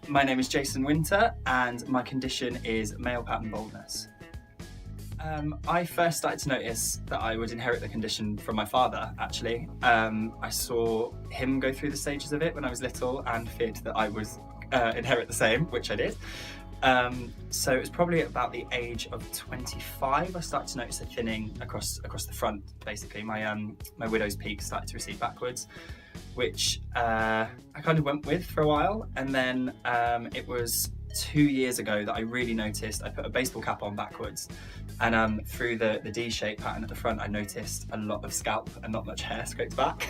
My name is Jason Winter and my condition is male pattern baldness. I first started to notice that I would inherit the condition from my father, actually. I saw him go through the stages of it when I was little and feared that I would inherit the same, which I did. So it was probably at about the age of 25 I started to notice a thinning across the front. Basically, my widow's peak started to recede backwards, which I kind of went with for a while, and then it was 2 years ago that I really noticed. I put a baseball cap on backwards, and through the D-shape pattern at the front, I noticed a lot of scalp and not much hair scraped back.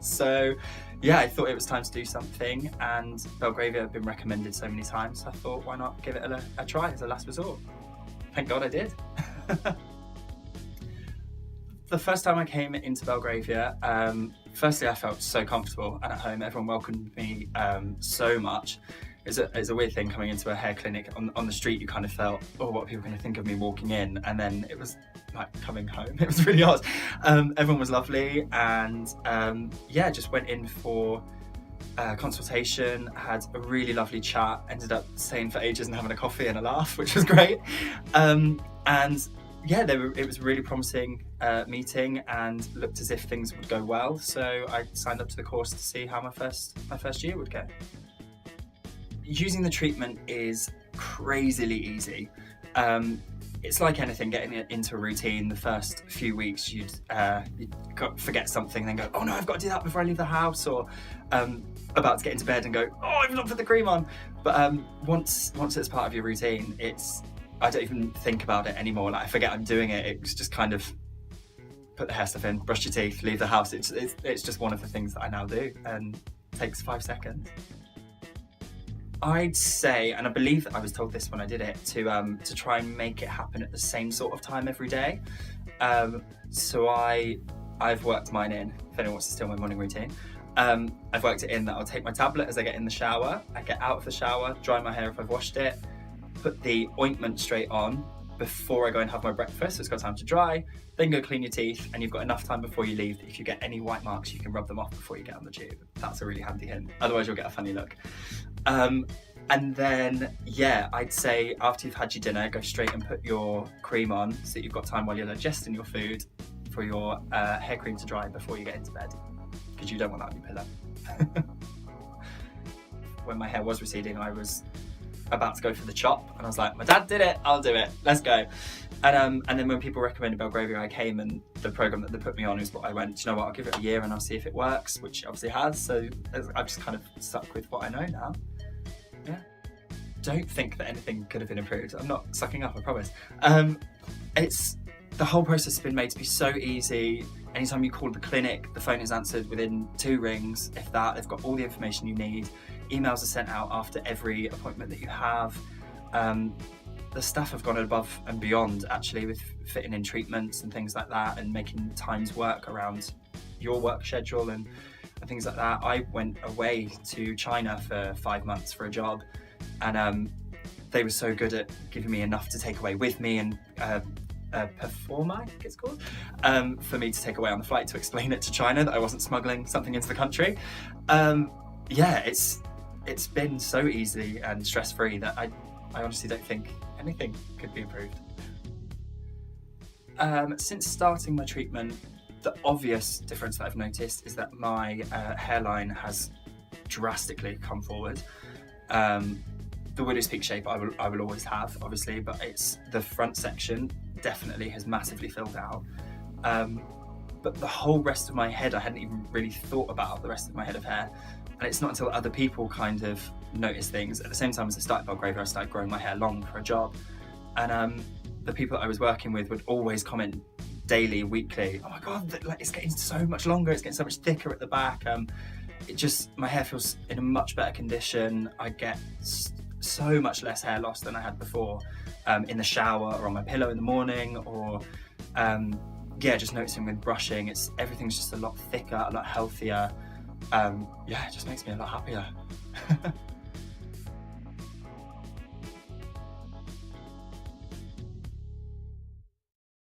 So yeah, I thought it was time to do something, and Belgravia had been recommended so many times, so I thought, why not give it a try as a last resort? Thank God I did. The first time I came into Belgravia, firstly I felt so comfortable and at home. Everyone welcomed me so much. It's a weird thing coming into a hair clinic. On the street you kind of felt, oh, what are people going to think of me walking in? And then it was like coming home. It was really odd. Everyone was lovely, and yeah, just went in for consultation, had a really lovely chat, ended up staying for ages and having a coffee and a laugh, which was great. And yeah, it was a really promising meeting and looked as if things would go well. So I signed up to the course to see how my first year would go. Using the treatment is crazily easy. It's like anything, getting it into a routine. The first few weeks you'd forget something, then go, oh no, I've got to do that before I leave the house, or about to get into bed and go, oh, I've not put the cream on. But once it's part of your routine, I don't even think about it anymore. Like, I forget I'm doing it. It's just kind of put the hair stuff in, brush your teeth, leave the house. It's just one of the things that I now do, and it takes 5 seconds. I'd say, and I believe that I was told this when I did it, to try and make it happen at the same sort of time every day. So I've worked mine in, if anyone wants to steal my morning routine. I've worked it in that I'll take my tablet as I get in the shower, I get out of the shower, dry my hair if I've washed it, put the ointment straight on before I go and have my breakfast, so it's got time to dry, then go clean your teeth, and you've got enough time before you leave that if you get any white marks you can rub them off before you get on the tube. That's a really handy hint, otherwise you'll get a funny look. And then, yeah, I'd say after you've had your dinner, go straight and put your cream on so that you've got time while you're digesting your food for your hair cream to dry before you get into bed, because you don't want that on your pillow. When my hair was receding, I was about to go for the chop, and I was like, my dad did it, I'll do it, let's go. And then when people recommended Belgravia, I came, and the program that they put me on is what I went, you know what, I'll give it a year and I'll see if it works, which it obviously has. So I've just kind of stuck with what I know now. Yeah. Don't think that anything could have been improved. I'm not sucking up, I promise. The whole process has been made to be so easy. Anytime you call the clinic, the phone is answered within 2 rings, if that. They've got all the information you need. Emails are sent out after every appointment that you have. The staff have gone above and beyond, actually, with fitting in treatments and things like that, and making times work around your work schedule and things like that. I went away to China for 5 months for a job, and they were so good at giving me enough to take away with me, and performer, I think it's called, for me to take away on the flight to explain it to China that I wasn't smuggling something into the country. Yeah, it's been so easy and stress-free that I honestly don't think anything could be improved. Since starting my treatment, the obvious difference that I've noticed is that my hairline has drastically come forward. The widow's peak shape I will always have, obviously, but it's the front section definitely has massively filled out. But the whole rest of my head, I hadn't even really thought about the rest of my head of hair. And it's not until other people kind of notice things. At the same time as I started Belgravia, I started growing my hair long for a job. And the people that I was working with would always comment daily, weekly, oh my God, like, it's getting so much longer, it's getting so much thicker at the back. My hair feels in a much better condition. I get so much less hair loss than I had before, in the shower or on my pillow in the morning, or yeah, just noticing with brushing, everything's just a lot thicker, a lot healthier. Yeah, it just makes me a lot happier.